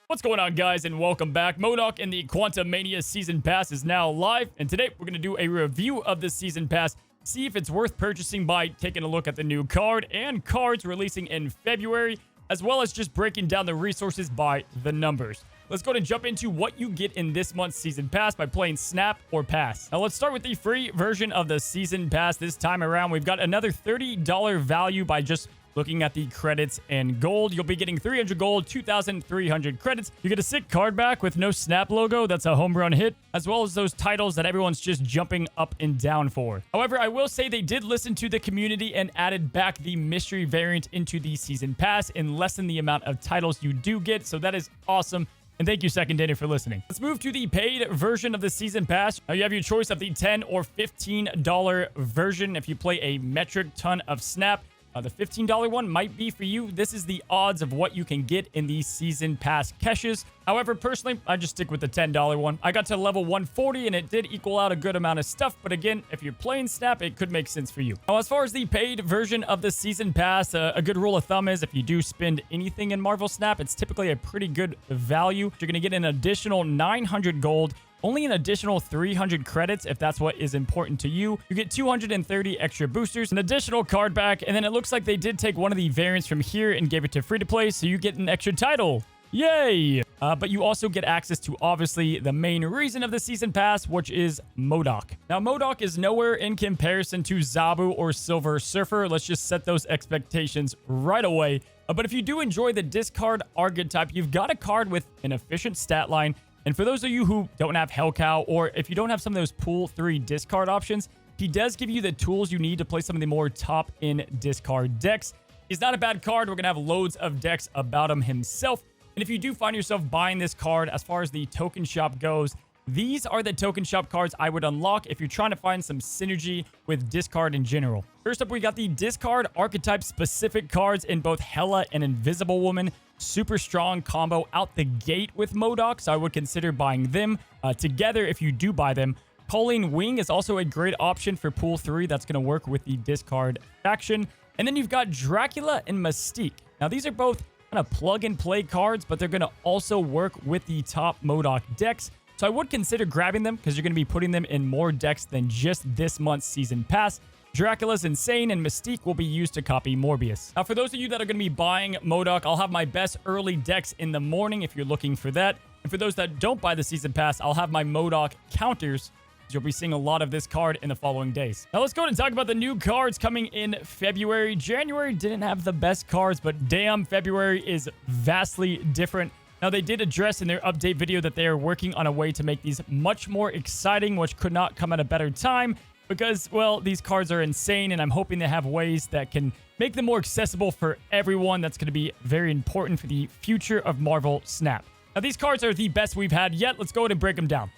What's going on, guys, and welcome back. Modok and the Quantumania Season Pass is now live, and today we're going to do a review of the Season Pass, see if it's worth purchasing by taking a look at the new card and cards releasing in February, as well as just breaking down the resources by the numbers. Let's go ahead and jump into what you get in this month's Season Pass by playing Snap or Pass. Now, let's start with the free version of the Season Pass. This time around, we've got another $30 value by just looking at the credits and gold. You'll be getting 300 gold, 2,300 credits. You get a sick card back with no Snap logo. That's a home run hit, as well as those titles that everyone's just jumping up and down for. However, I will say they did listen to the community and added back the mystery variant into the Season Pass and lessen the amount of titles you do get. So that is awesome. And thank you, Second Data, for listening. Let's move to the paid version of the Season Pass. Now, you have your choice of the $10 or $15 version if you play a metric ton of Snap. The $15 one might be for you. This is the odds of what you can get in the Season Pass caches. However, personally, I just stick with the $10 one. I got to level 140 and it did equal out a good amount of stuff. But again, if you're playing Snap, it could make sense for you. Now, as far as the paid version of the Season Pass, a good rule of thumb is if you do spend anything in Marvel Snap, it's typically a pretty good value. You're going to get an additional 900 gold. Only an additional 300 credits if that's what is important to you. You get 230 extra boosters, an additional card back, and then it looks like they did take one of the variants from here and gave it to free-to-play, so you get an extra title. Yay! But you also get access to, obviously, the main reason of the Season Pass, which is Modok. Now, Modok is nowhere in comparison to Zabu or Silver Surfer. Let's just set those expectations right away. But if you do enjoy the discard archetype, you've got a card with an efficient stat line. And for those of you who don't have Hellcow, or if you don't have some of those pool 3 discard options, he does give you the tools you need to play some of the more top-in discard decks. He's not a bad card. We're going to have loads of decks about him himself. And if you do find yourself buying this card, as far as the token shop goes, these are the token shop cards I would unlock if you're trying to find some synergy with discard in general. First up, we got the discard archetype specific cards in both Hela and Invisible Woman. Super strong combo out the gate with Modok, so I would consider buying them together if you do buy them. Colleen Wing is also a great option for Pool 3 that's going to work with the discard faction. And then you've got Dracula and Mystique. Now, these are both kind of plug-and-play cards, but they're going to also work with the top Modok decks. So I would consider grabbing them because you're going to be putting them in more decks than just this month's Season Pass. Dracula's insane, and Mystique will be used to copy Morbius. Now, for those of you that are going to be buying Modok, I'll have my best early decks in the morning if you're looking for that. And for those that don't buy the Season Pass, I'll have my Modok counters. You'll be seeing a lot of this card in the following days. Now, let's go ahead and talk about the new cards coming in February. January didn't have the best cards, but damn, February is vastly different. Now, they did address in their update video that they are working on a way to make these much more exciting, which could not come at a better time. Because, well, these cards are insane, and I'm hoping they have ways that can make them more accessible for everyone. That's going to be very important for the future of Marvel Snap. Now, these cards are the best we've had yet. Let's go ahead and break them down.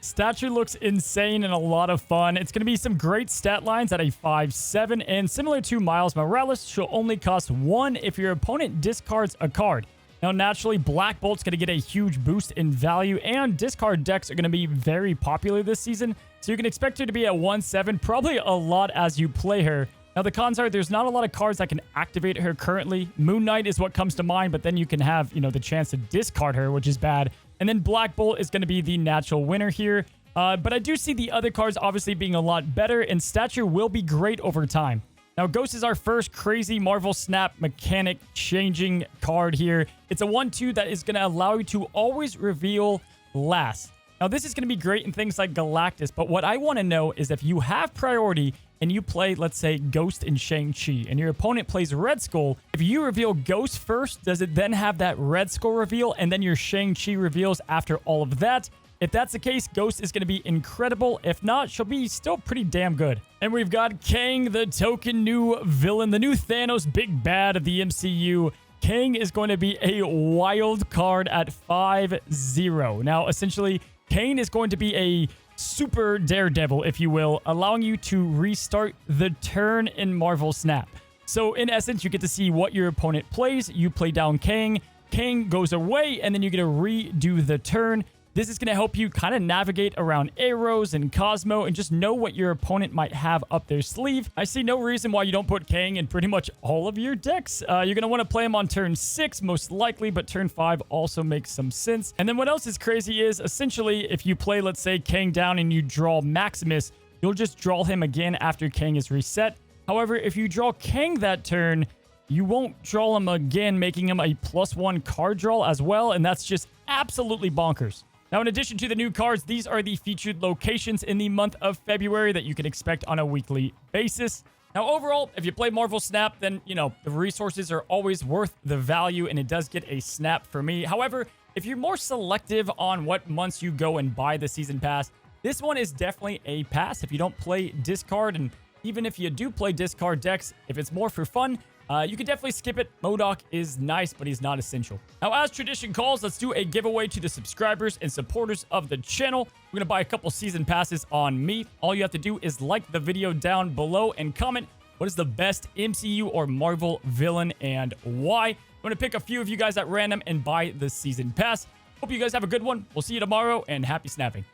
Statue looks insane and a lot of fun. It's going to be some great stat lines at a 5/7, and similar to Miles Morales, she'll only cost 1 if your opponent discards a card. Now, naturally, Black Bolt's going to get a huge boost in value, and discard decks are going to be very popular this season, so you can expect her to be at 1/7, probably a lot as you play her. Now, the cons are there's not a lot of cards that can activate her currently. Moon Knight is what comes to mind, but then you can have, the chance to discard her, which is bad. And then Black Bolt is going to be the natural winner here. But I do see the other cards obviously being a lot better, and Stature will be great over time. Now, Ghost is our first crazy Marvel Snap mechanic changing card here. It's a 1/2 that is going to allow you to always reveal last. Now, this is going to be great in things like Galactus, but what I want to know is if you have priority and you play, let's say, Ghost and Shang-Chi, and your opponent plays Red Skull, if you reveal Ghost first, does it then have that Red Skull reveal, and then your Shang-Chi reveals after all of that? If that's the case, Ghost is going to be incredible. If not, she'll be still pretty damn good. And we've got Kang, the token new villain, the new Thanos big bad of the MCU. Kang is going to be a wild card at 5/0. Now, essentially, Kang is going to be a super daredevil, if you will, allowing you to restart the turn in Marvel Snap. So, in essence, you get to see what your opponent plays. You play down Kang. Kang goes away, and then you get to redo the turn. This is going to help you kind of navigate around arrows and Cosmo and just know what your opponent might have up their sleeve. I see no reason why you don't put Kang in pretty much all of your decks. You're going to want to play him on turn 6 most likely, but turn 5 also makes some sense. And then what else is crazy is essentially if you play, let's say, Kang down and you draw Maximus, you'll just draw him again after Kang is reset. However, if you draw Kang that turn, you won't draw him again, making him a +1 card draw as well, and that's just absolutely bonkers. Now, in addition to the new cards, these are the featured locations in the month of February that you can expect on a weekly basis. Now, overall, if you play Marvel Snap, then, you know, the resources are always worth the value, and it does get a snap for me. However, if you're more selective on what months you go and buy the Season Pass, this one is definitely a pass if you don't play discard, and even if you do play discard decks, if it's more for fun, you can definitely skip it. Modok is nice, but he's not essential. Now, as tradition calls, let's do a giveaway to the subscribers and supporters of the channel. We're going to buy a couple season passes on me. All you have to do is like the video down below and comment what is the best MCU or Marvel villain and why. I'm going to pick a few of you guys at random and buy the season pass. Hope you guys have a good one. We'll see you tomorrow, and happy snapping.